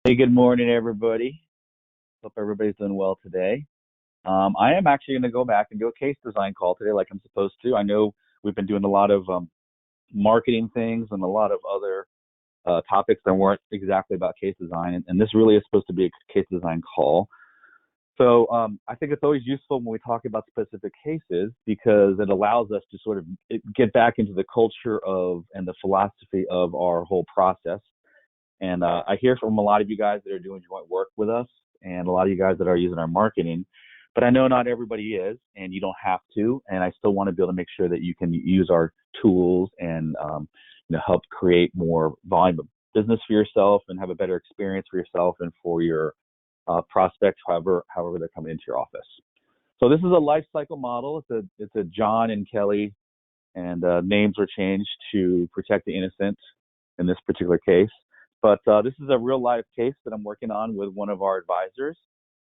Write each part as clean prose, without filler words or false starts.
Hey, good morning, everybody. Hope everybody's doing well today. I am actually going to go back and do a case design call today, like I'm supposed to. I know we've been doing a lot of marketing things and a lot of other topics that weren't exactly about case design, and this really is supposed to be a case design call. So I think it's always useful when we talk about specific cases because it allows us to sort of get back into the culture of and the philosophy of our whole process. And I hear from a lot of you guys that are doing joint work with us and a lot of you guys that are using our marketing. But I know not everybody is, and you don't have to. And I still want to be able to make sure that you can use our tools and help create more volume of business for yourself and have a better experience for yourself and for your prospects, however they're coming into your office. So this is a life cycle model. It's a John and Kelly, and names were changed to protect the innocent in this particular case. But this is a real life case that I'm working on with one of our advisors.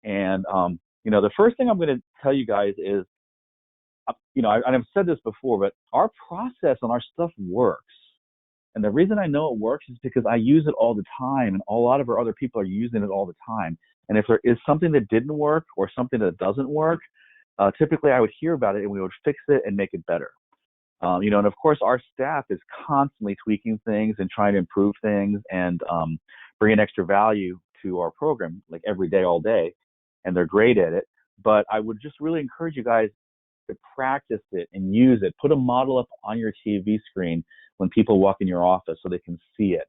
And, the first thing I'm going to tell you guys is, I've said this before, but our process and our stuff works. And the reason I know it works is because I use it all the time, and a lot of our other people are using it all the time. And if there is something that didn't work or something that doesn't work, typically I would hear about it and we would fix it and make it better. And of course, our staff is constantly tweaking things and trying to improve things and bringing extra value to our program, like every day, all day, and they're great at it. But I would just really encourage you guys to practice it and use it. Put a model up on your TV screen when people walk in your office so they can see it.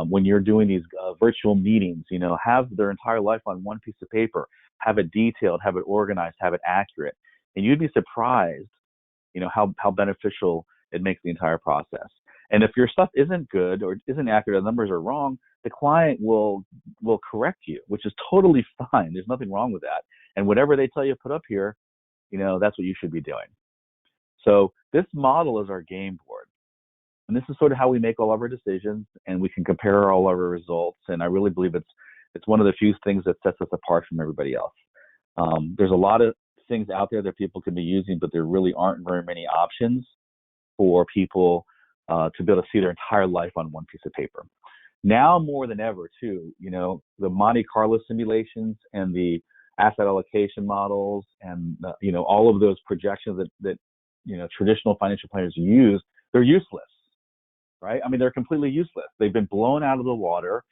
When you're doing these virtual meetings, have their entire life on one piece of paper, have it detailed, have it organized, have it accurate. And you'd be surprised how beneficial it makes the entire process. And if your stuff isn't good or isn't accurate, the numbers are wrong, the client will correct you, which is totally fine. There's nothing wrong with that. And whatever they tell you to put up here, that's what you should be doing. So this model is our game board. And this is sort of how we make all of our decisions, and we can compare all of our results. And I really believe it's one of the few things that sets us apart from everybody else. There's a lot of things out there that people can be using, but there really aren't very many options for people to be able to see their entire life on one piece of paper. Now more than ever, too, the Monte Carlo simulations and the asset allocation models and all of those projections that traditional financial planners use, they're useless, right? I mean, they're completely useless. They've been blown out of the water.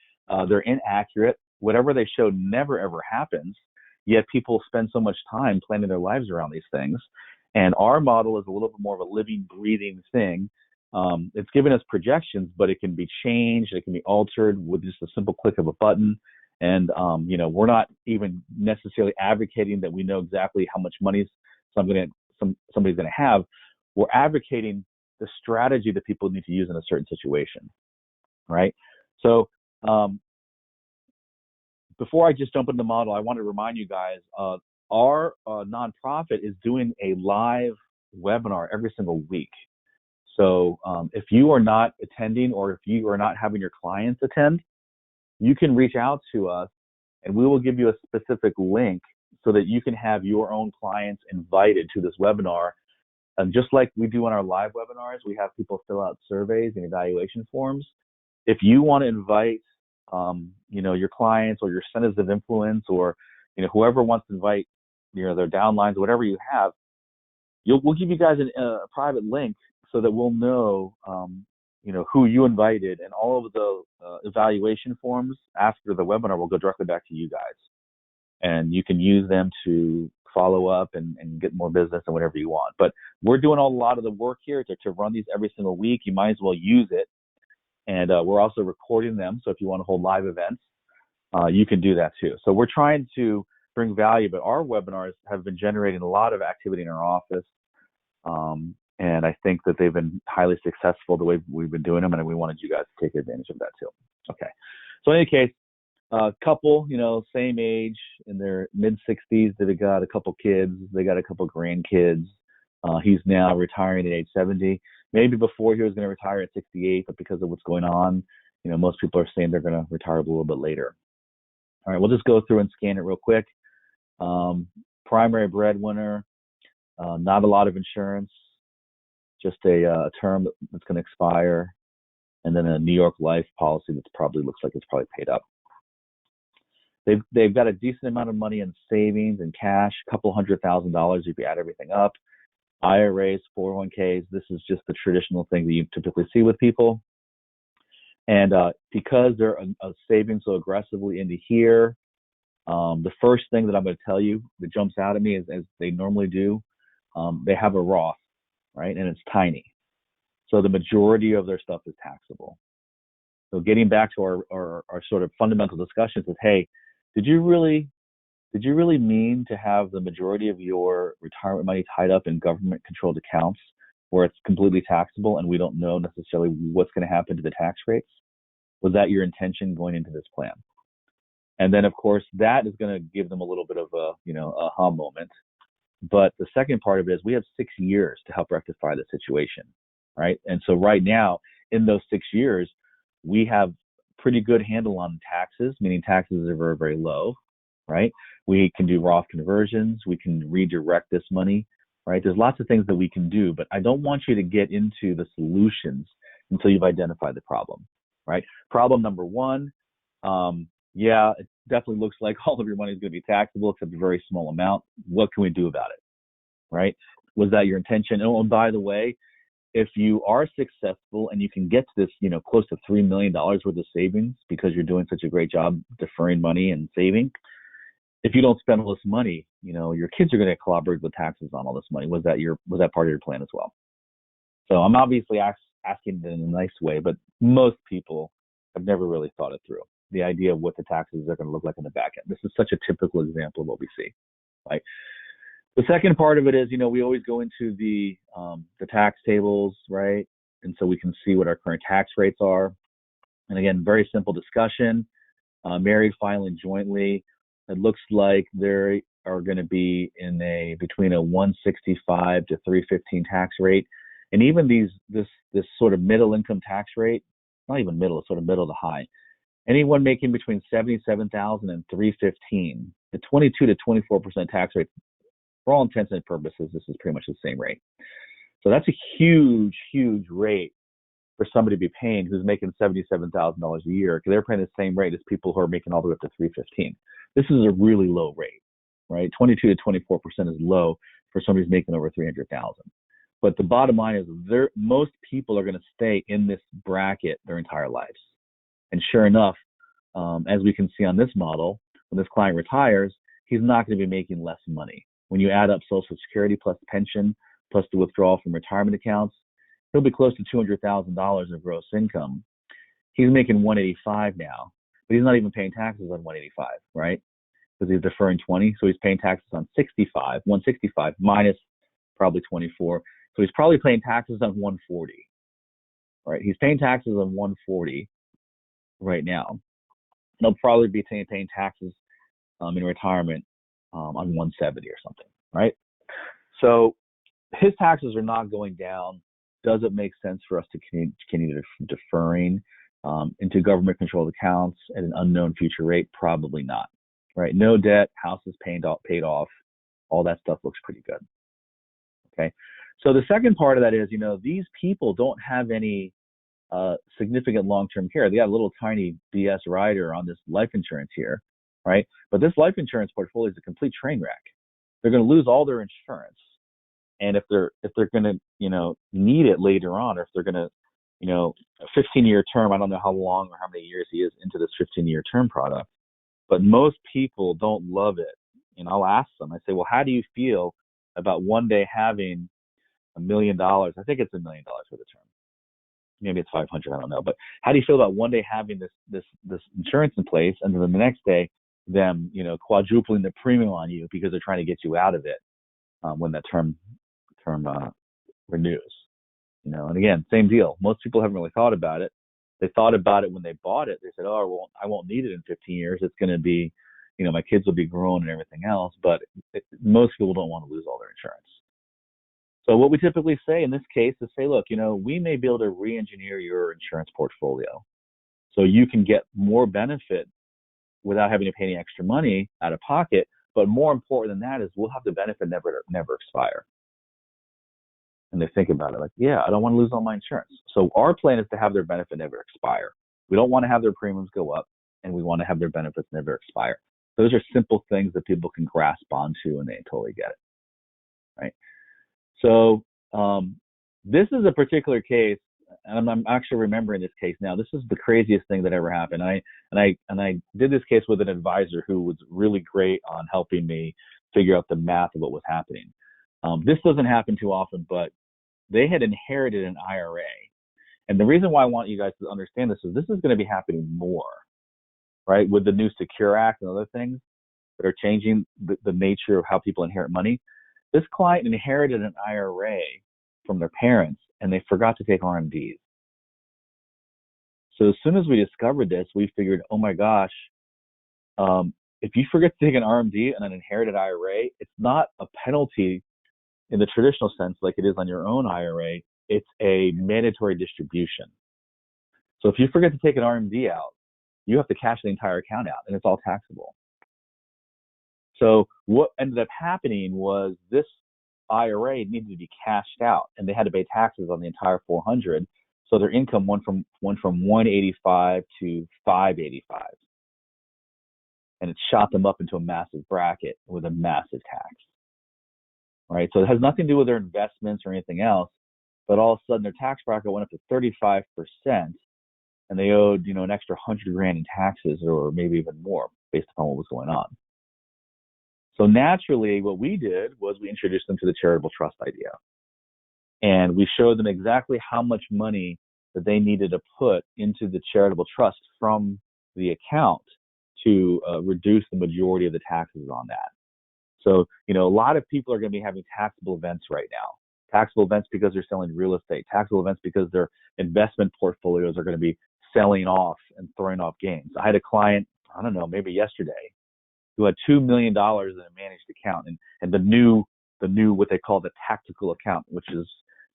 They're inaccurate. Whatever they show never ever happens. Yet people spend so much time planning their lives around these things. And our model is a little bit more of a living, breathing thing. It's giving us projections, but it can be changed. It can be altered with just a simple click of a button. And, we're not even necessarily advocating that we know exactly how much money somebody's going to have. We're advocating the strategy that people need to use in a certain situation, right? So, before I just jump into the model, I want to remind you guys, our nonprofit is doing a live webinar every single week. So if you are not attending or if you are not having your clients attend, you can reach out to us and we will give you a specific link so that you can have your own clients invited to this webinar. And just like we do on our live webinars, we have people fill out surveys and evaluation forms. If you want to invite your clients or your centers of influence or, whoever wants to invite, their downlines, whatever you have, we'll give you guys a private link so that we'll know, who you invited, and all of the evaluation forms after the webinar will go directly back to you guys. And you can use them to follow up and get more business and whatever you want. But we're doing a lot of the work here to run these every single week. You might as well use it. And we're also recording them. So if you want to hold live events, you can do that too. So we're trying to bring value, but our webinars have been generating a lot of activity in our office. And I think that they've been highly successful the way we've been doing them. And we wanted you guys to take advantage of that too. Okay. So in any case, couple, same age, in their mid 60s, they've got a couple kids, they got a couple grandkids. He's now retiring at age 70. Maybe before he was going to retire at 68, but because of what's going on, most people are saying they're going to retire a little bit later. All right, we'll just go through and scan it real quick. Primary breadwinner, not a lot of insurance, just a term that's going to expire, and then a New York life policy that probably looks like it's probably paid up. they've got a decent amount of money in savings and cash, a couple $100,000 if you add everything up. IRAs, 401ks, this is just the traditional thing that you typically see with people. And because they're saving so aggressively into here, the first thing that I'm going to tell you that jumps out at me is, as they normally do, they have a Roth, right? And it's tiny. So the majority of their stuff is taxable. So getting back to our sort of fundamental discussions is, hey, did you really mean to have the majority of your retirement money tied up in government controlled accounts where it's completely taxable and we don't know necessarily what's going to happen to the tax rates? Was that your intention going into this plan? And then, of course, that is going to give them a little bit of a, aha moment. But the second part of it is we have 6 years to help rectify the situation, right? And so right now, in those 6 years, we have pretty good handle on taxes, meaning taxes are very, very low, right? We can do Roth conversions. We can redirect this money, right? There's lots of things that we can do, but I don't want you to get into the solutions until you've identified the problem, right? Problem number one, yeah, it definitely looks like all of your money is going to be taxable except a very small amount. What can we do about it, right? Was that your intention? Oh, and by the way, if you are successful and you can get to this, close to $3 million worth of savings because you're doing such a great job deferring money and saving, if you don't spend all this money, your kids are going to get clobbered with taxes on all this money. Was that part of your plan as well? So I'm obviously asking it in a nice way, but most people have never really thought it through. The idea of what the taxes are going to look like in the back end. This is such a typical example of what we see, right? The second part of it is, we always go into the tax tables, right? And so we can see what our current tax rates are. And again, very simple discussion. Married filing jointly, it looks like they are going to be between a 165 to 315 tax rate, and even this sort of middle income tax rate, not even middle, it's sort of middle to high. Anyone making between 77,000 and 315, the 22 to 24% tax rate, for all intents and purposes, this is pretty much the same rate. So that's a huge, huge rate for somebody to be paying who's making $77,000 a year, because they're paying the same rate as people who are making all the way up to 315. This is a really low rate, right? 22 to 24% is low for somebody who's making over 300,000. But the bottom line is, most people are going to stay in this bracket their entire lives. And sure enough, as we can see on this model, when this client retires, he's not going to be making less money. When you add up Social Security plus pension plus the withdrawal from retirement accounts, he'll be close to $200,000 of gross income. He's making 185 now, but he's not even paying taxes on 185, right? Because he's deferring 20, so he's paying taxes on 165 minus probably 24. So he's probably paying taxes on 140, right? He's paying taxes on 140 right now. And he'll probably be paying taxes in retirement on 170 or something, right? So his taxes are not going down. Does it make sense for us to continue deferring into government-controlled accounts at an unknown future rate? Probably not, right? No debt, house is paid off, all that stuff looks pretty good, okay? So the second part of that is, these people don't have any significant long-term care. They got a little tiny BS rider on this life insurance here, right? But this life insurance portfolio is a complete train wreck. They're going to lose all their insurance. And if they're going to, need it later on, or if they're going to, a 15-year term, I don't know how long or how many years he is into this 15-year term product, but most people don't love it. And I'll ask them, I say, well, how do you feel about one day having $1 million? I think it's $1 million for the term. Maybe it's 500, I don't know. But how do you feel about one day having this insurance in place, and then the next day them, quadrupling the premium on you because they're trying to get you out of it when that term renews, and again, same deal. Most people haven't really thought about it. They thought about it when they bought it. They said, oh, well, I won't need it in 15 years. It's going to be, my kids will be grown and everything else. But most people don't want to lose all their insurance. So what we typically say in this case is say, look, we may be able to re-engineer your insurance portfolio so you can get more benefit without having to pay any extra money out of pocket. But more important than that is we'll have the benefit never expire. And they think about it like, yeah, I don't want to lose all my insurance. So our plan is to have their benefit never expire. We don't want to have their premiums go up, and we want to have their benefits never expire. Those are simple things that people can grasp onto and they totally get it, right? So this is a particular case, and I'm actually remembering this case now. This is the craziest thing that ever happened. I did this case with an advisor who was really great on helping me figure out the math of what was happening. This doesn't happen too often, but they had inherited an IRA. And the reason why I want you guys to understand this is going to be happening more, right? With the new Secure Act and other things that are changing the nature of how people inherit money. This client inherited an IRA from their parents, and they forgot to take RMDs. So as soon as we discovered this, we figured, oh my gosh, if you forget to take an RMD and an inherited IRA, it's not a penalty in the traditional sense like it is on your own IRA. It's a mandatory distribution. So if you forget to take an RMD out, you have to cash the entire account out, and it's all taxable. So what ended up happening was this IRA needed to be cashed out, and they had to pay taxes on the entire 400. So their income went from 185 to 585, and it shot them up into a massive bracket with a massive tax. Right? So it has nothing to do with their investments or anything else, but all of a sudden their tax bracket went up to 35%, and they owed, an extra $100,000 in taxes, or maybe even more, based upon what was going on. So naturally, what we did was we introduced them to the charitable trust idea, and we showed them exactly how much money that they needed to put into the charitable trust from the account to reduce the majority of the taxes on that. So, a lot of people are going to be having taxable events right now. Taxable events because they're selling real estate. Taxable events because their investment portfolios are going to be selling off and throwing off gains. I had a client, I don't know, maybe yesterday, who had $2 million in a managed account, and the new what they call the tactical account, which is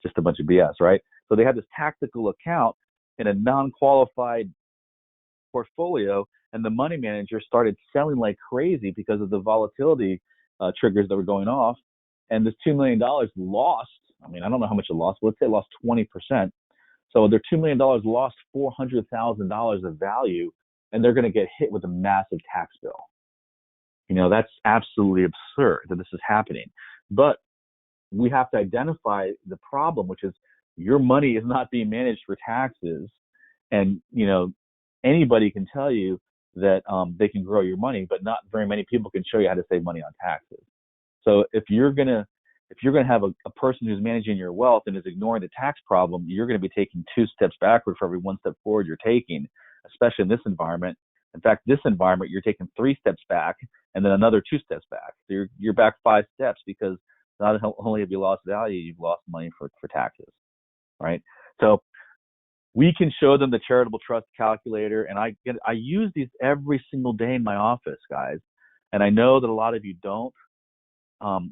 just a bunch of BS, right? So they had this tactical account in a non-qualified portfolio, and the money manager started selling like crazy because of the volatility triggers that were going off, and this $2 million lost. I mean, I don't know how much it lost. Let's say it lost 20%. So their $2 million lost $400,000 of value, and they're going to get hit with a massive tax bill. That's absolutely absurd that this is happening. But we have to identify the problem, which is your money is not being managed for taxes. And, anybody can tell you that they can grow your money, but not very many people can show you how to save money on taxes. So if you're gonna have a person who's managing your wealth and is ignoring the tax problem, you're going to be taking 2 steps backward for every 1 step forward you're taking, especially in this environment. In fact, this environment, you're taking 3 steps back and then another 2 steps back. So you're back 5 steps, because not only have you lost value, you've lost money for taxes, right? So we can show them the charitable trust calculator, and I use these every single day in my office, guys. And I know that a lot of you don't.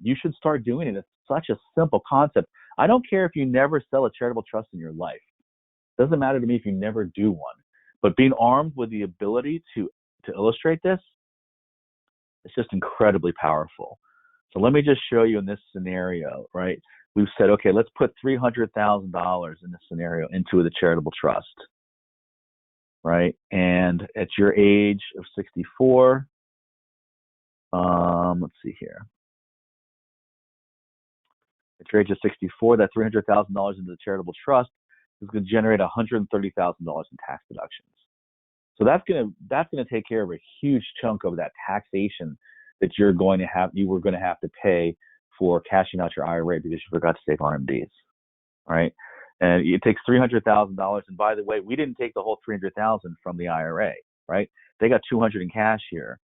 You should start doing it. It's such a simple concept. I don't care if you never sell a charitable trust in your life. It doesn't matter to me if you never do one. But being armed with the ability to illustrate this, it's just incredibly powerful. So let me just show you in this scenario, right? We've said, okay, let's put $300,000 in this scenario into the charitable trust, right? And at your age of 64, let's see here. At your age of 64, that $300,000 into the charitable trust is going to generate $130,000 in tax deductions. So that's going to take care of a huge chunk of that taxation that you were going to have to pay for cashing out your IRA because you forgot to take RMDs, right? And it takes $300,000. And by the way, we didn't take the whole $300,000 from the IRA, right? They got $200 in cash here.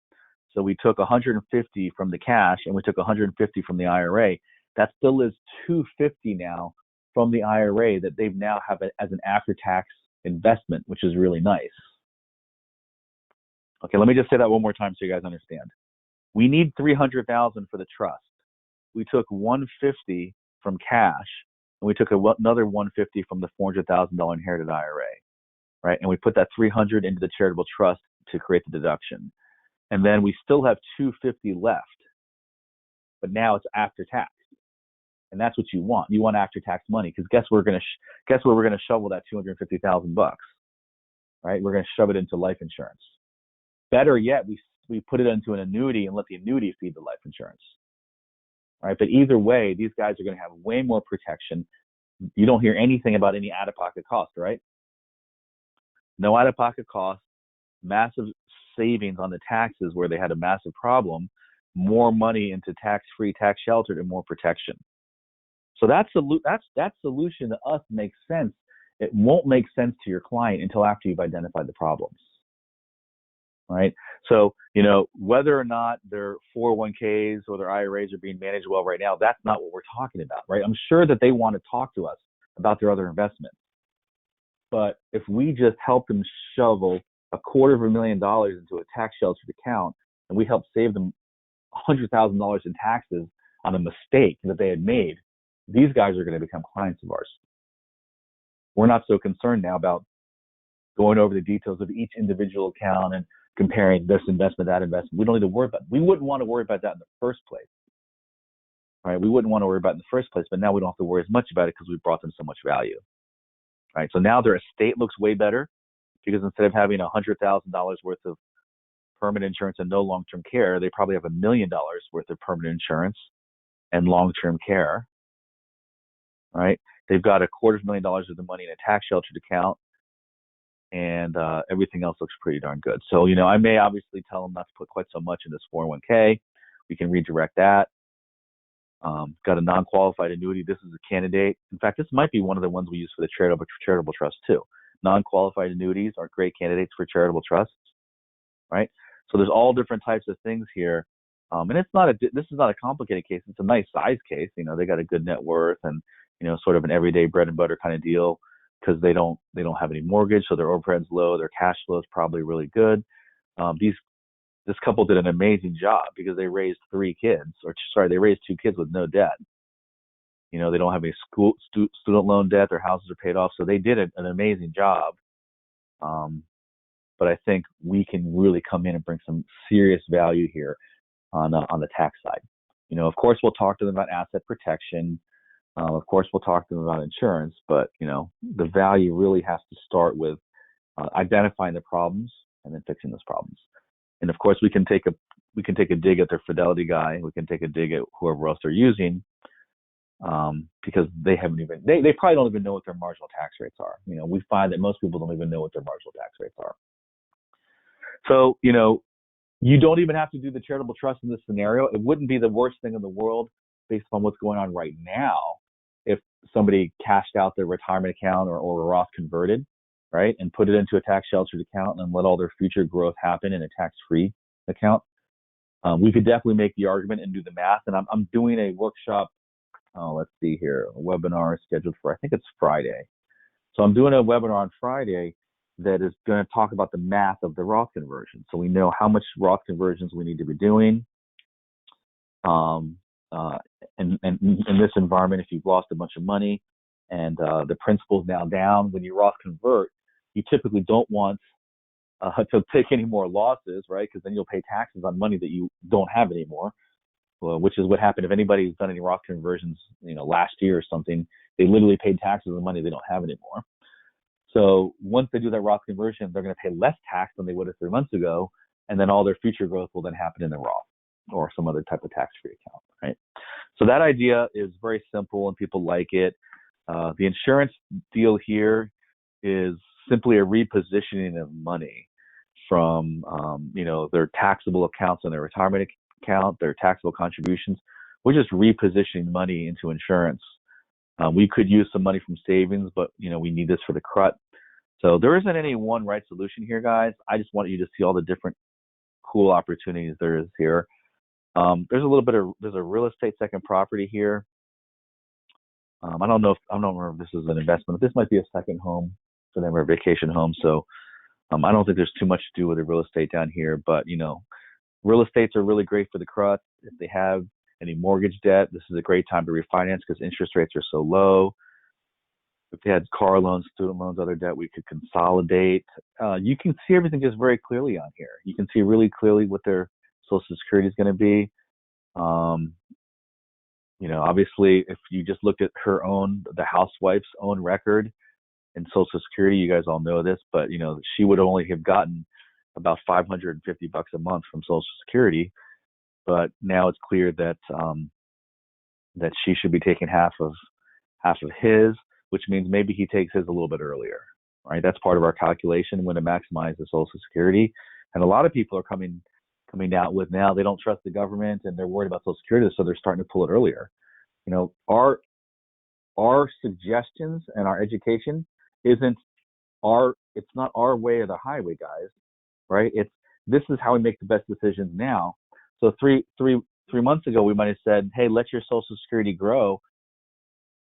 So we took $150 from the cash, and we took $150 from the IRA. That still is $250 now from the IRA that they now have as an after-tax investment, which is really nice. Okay, let me just say that one more time so you guys understand. We need $300,000 for the trust. We took $150 from cash, and we took another $150 from the $400,000 inherited IRA, right? And we put that $300 into the charitable trust to create the deduction. And then we still have $250 left, but now it's after tax. And that's what you want. You want after tax money, because guess where we're gonna shovel that $250,000 bucks, right? We're gonna shove it into life insurance. Better yet, we we put it into an annuity and let the annuity feed the life insurance. Right? But either way, these guys are going to have way more protection. You don't hear anything about any out-of-pocket cost, right? No out-of-pocket cost, massive savings on the taxes where they had a massive problem, more money into tax-free, tax-sheltered, and more protection. So that solution to us makes sense. It won't make sense to your client until after you've identified the problems, right? So, whether or not their 401ks or their IRAs are being managed well right now, that's not what we're talking about, right? I'm sure that they want to talk to us about their other investments. But if we just help them shovel $250,000 into a tax sheltered account, and we help save them $100,000 in taxes on a mistake that they had made, these guys are going to become clients of ours. We're not so concerned now about going over the details of each individual account and comparing this investment, that investment. We don't need to worry about it. We wouldn't want to worry about that in the first place, right? We wouldn't want to worry about it in the first place, but now we don't have to worry as much about it because we brought them so much value, right? So now their estate looks way better because instead of having $100,000 worth of permanent insurance and no long-term care, they probably have $1 million worth of permanent insurance and long-term care, right? They've got $250,000 of the money in a tax sheltered account, and everything else looks pretty darn good. So, I may obviously tell them not to put quite so much in this 401k. We can redirect that. Got a non-qualified annuity. This is a candidate. In fact, this might be one of the ones we use for the charitable trust too. Non-qualified annuities are great candidates for charitable trusts, right? So there's all different types of things here. And this is not a complicated case. It's a nice size case. They got a good net worth and, sort of an everyday bread and butter kind of deal because they don't have any mortgage. So their overhead's low. Their cash flow is probably really good. This couple did an amazing job because they raised they raised 2 kids with no debt. They don't have any student loan debt. Their houses are paid off. So they did an amazing job. But I think we can really come in and bring some serious value here on the tax side. Of course, we'll talk to them about asset protection. Of course, we'll talk to them about insurance, but, the value really has to start with identifying the problems and then fixing those problems. And of course, we can take a dig at their Fidelity guy. We can take a dig at whoever else they're using because they probably don't even know what their marginal tax rates are. We find that most people don't even know what their marginal tax rates are. So, you don't even have to do the charitable trust in this scenario. It wouldn't be the worst thing in the world based on what's going on right now if somebody cashed out their retirement account or a Roth converted, right, and put it into a tax sheltered account and let all their future growth happen in a tax-free account. We could definitely make the argument and do the math. And I'm doing a workshop, let's see here, a webinar scheduled for, I think it's Friday. So I'm doing a webinar on Friday that is going to talk about the math of the Roth conversion. So we know how much Roth conversions we need to be doing. And in this environment, if you've lost a bunch of money and the principal's now down, when you Roth convert, you typically don't want to take any more losses, right? Because then you'll pay taxes on money that you don't have anymore, which is what happened if anybody's done any Roth conversions, last year or something. They literally paid taxes on money they don't have anymore. So once they do that Roth conversion, they're going to pay less tax than they would have 3 months ago, and then all their future growth will then happen in the Roth or some other type of tax-free account, right? So that idea is very simple and people like it. The insurance deal here is simply a repositioning of money from, their taxable accounts on their retirement account, their taxable contributions. We're just repositioning money into insurance. We could use some money from savings, but, we need this for the CRUT. So there isn't any one right solution here, guys. I just want you to see all the different cool opportunities there is here. There's a real estate second property here. I don't remember if this is an investment. This might be a second home for them or a vacation home. So I don't think there's too much to do with the real estate down here, but real estates are really great for the CRUT. If they have any mortgage debt, this is a great time to refinance because interest rates are so low. If they had car loans, student loans, other debt, we could consolidate. You can see everything just very clearly on here. You can see really clearly what their Social Security is going to be. Obviously, if you just looked at the housewife's own record in Social Security, you guys all know this, but, she would only have gotten about $550 a month from Social Security, but now it's clear that that she should be taking half of his, which means maybe he takes his a little bit earlier, right? That's part of our calculation when to maximize the Social Security. And a lot of people are coming out with now they don't trust the government and they're worried about Social Security, so they're starting to pull it earlier. You know, our suggestions and our education isn't it's not our way or the highway, guys, right? This is how we make the best decisions now. So three months ago we might have said, hey, let your Social Security grow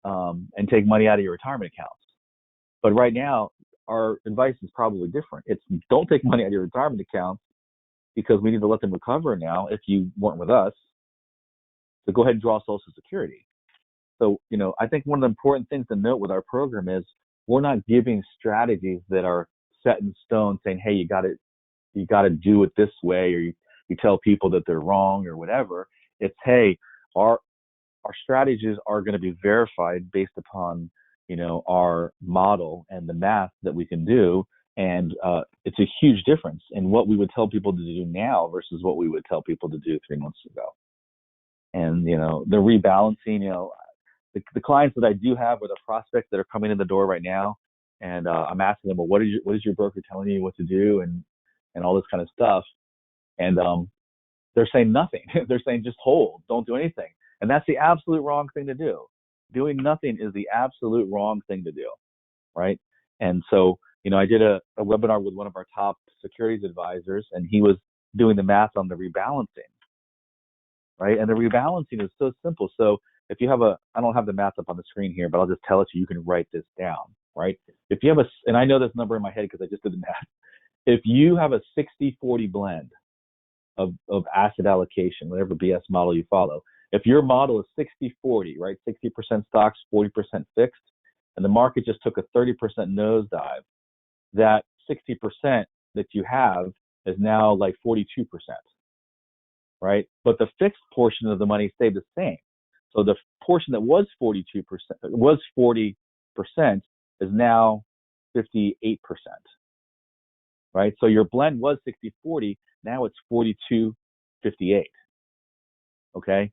and take money out of your retirement accounts. But right now, our advice is probably different. It's don't take money out of your retirement accounts because we need to let them recover now if you weren't with us. So go ahead and draw Social Security. So, you know, I think one of the important things to note with our program is we're not giving strategies that are set in stone saying, hey, you got to do it this way, or you tell people that they're wrong or whatever. It's, hey, our strategies are going to be verified based upon, you know, our model and the math that we can do. And it's a huge difference in what we would tell people to do now versus what we would tell people to do 3 months ago. And, you know, the rebalancing, you know, the clients that I do have or the prospects that are coming in the door right now, and I'm asking them, well, what is your broker telling you what to do and all this kind of stuff. And they're saying nothing. They're saying just hold, don't do anything. And that's the absolute wrong thing to do. Doing nothing is the absolute wrong thing to do, right? And so, you know, I did a webinar with one of our top securities advisors, and he was doing the math on the rebalancing, right? And the rebalancing is so simple. So if you have I don't have the math up on the screen here, but I'll just tell it to you. You can write this down, right? If you have and I know this number in my head because I just did the math. If you have a 60-40 blend of asset allocation, whatever BS model you follow, if your model is 60-40, right, 60% stocks, 40% fixed, and the market just took a 30% nosedive, that 60% that you have is now like 42%, right? But the fixed portion of the money stayed the same. So the portion that was 42%, was 40%, is now 58%, right? So your blend was 60-40, now it's 42-58, okay?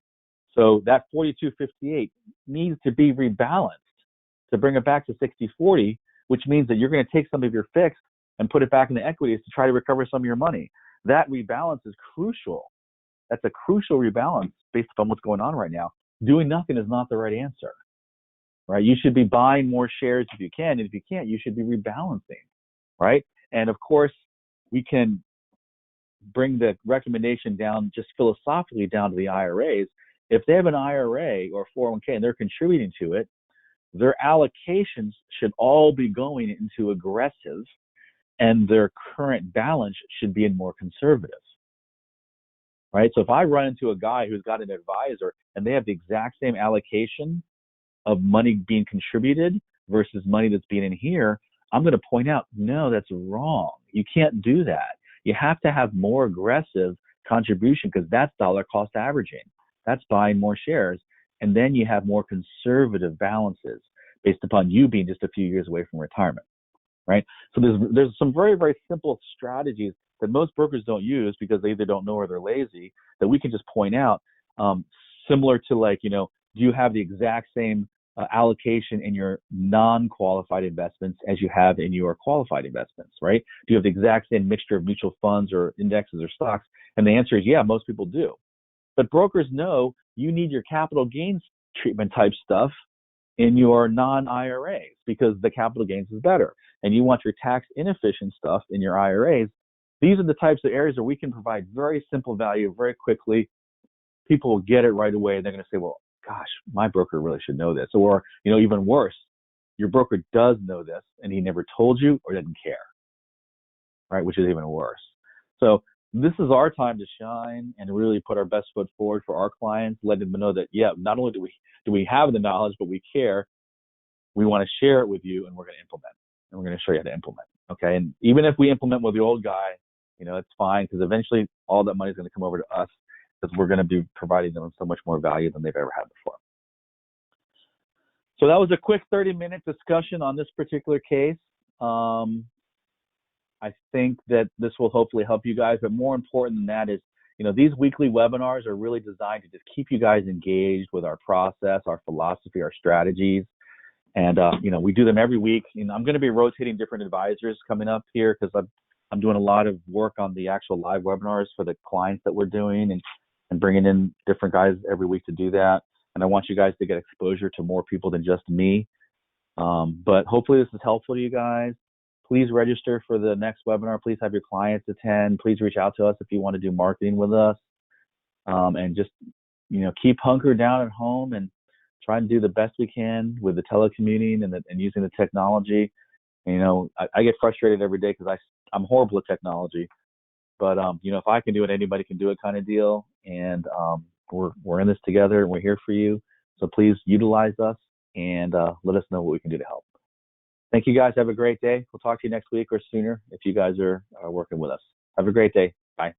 So that 42-58 needs to be rebalanced to bring it back to 60-40, which means that you're going to take some of your fixed and put it back in the equities to try to recover some of your money. That rebalance is crucial. That's a crucial rebalance based upon what's going on right now. Doing nothing is not the right answer, right? You should be buying more shares if you can, and if you can't, you should be rebalancing, right? And of course, we can bring the recommendation down just philosophically down to the IRAs. If they have an IRA or 401k and they're contributing to it, their allocations should all be going into aggressive, and their current balance should be in more conservative, right? So if I run into a guy who's got an advisor and they have the exact same allocation of money being contributed versus money that's being in here, I'm going to point out, no, that's wrong. You can't do that. You have to have more aggressive contribution because that's dollar cost averaging. That's buying more shares. And then you have more conservative balances based upon you being just a few years away from retirement, right? So there's some very, very simple strategies that most brokers don't use because they either don't know or they're lazy, that we can just point out, similar to, like, you know, do you have the exact same allocation in your non-qualified investments as you have in your qualified investments, right? Do you have the exact same mixture of mutual funds or indexes or stocks? And the answer is, yeah, most people do. But brokers know you need your capital gains treatment type stuff in your non-IRAs because the capital gains is better. And you want your tax inefficient stuff in your IRAs. These are the types of areas where we can provide very simple value very quickly. People will get it right away. They're going to say, well, gosh, my broker really should know this. Or, you know, even worse, your broker does know this and he never told you or doesn't care, right? Which is even worse. So this is our time to shine and really put our best foot forward for our clients, letting them know that, yeah, not only do we have the knowledge, but we care. We want to share it with you, and we're going to implement. And we're going to show you how to implement. Okay. And even if we implement with the old guy, you know, it's fine because eventually all that money is going to come over to us because we're going to be providing them so much more value than they've ever had before. So that was a quick 30-minute discussion on this particular case. I think that this will hopefully help you guys. But more important than that is, these weekly webinars are really designed to just keep you guys engaged with our process, our philosophy, our strategies. And, we do them every week. I'm going to be rotating different advisors coming up here because I'm doing a lot of work on the actual live webinars for the clients that we're doing, and bringing in different guys every week to do that. And I want you guys to get exposure to more people than just me. But hopefully this is helpful to you guys. Please register for the next webinar. Please have your clients attend. Please reach out to us if you want to do marketing with us. And just, keep hunkered down at home and try and do the best we can with the telecommuting and using the technology. I get frustrated every day because I'm horrible at technology. But, if I can do it, anybody can do it kind of deal. And we're in this together, and we're here for you. So please utilize us and let us know what we can do to help. Thank you, guys. Have a great day. We'll talk to you next week or sooner if you guys are working with us. Have a great day. Bye.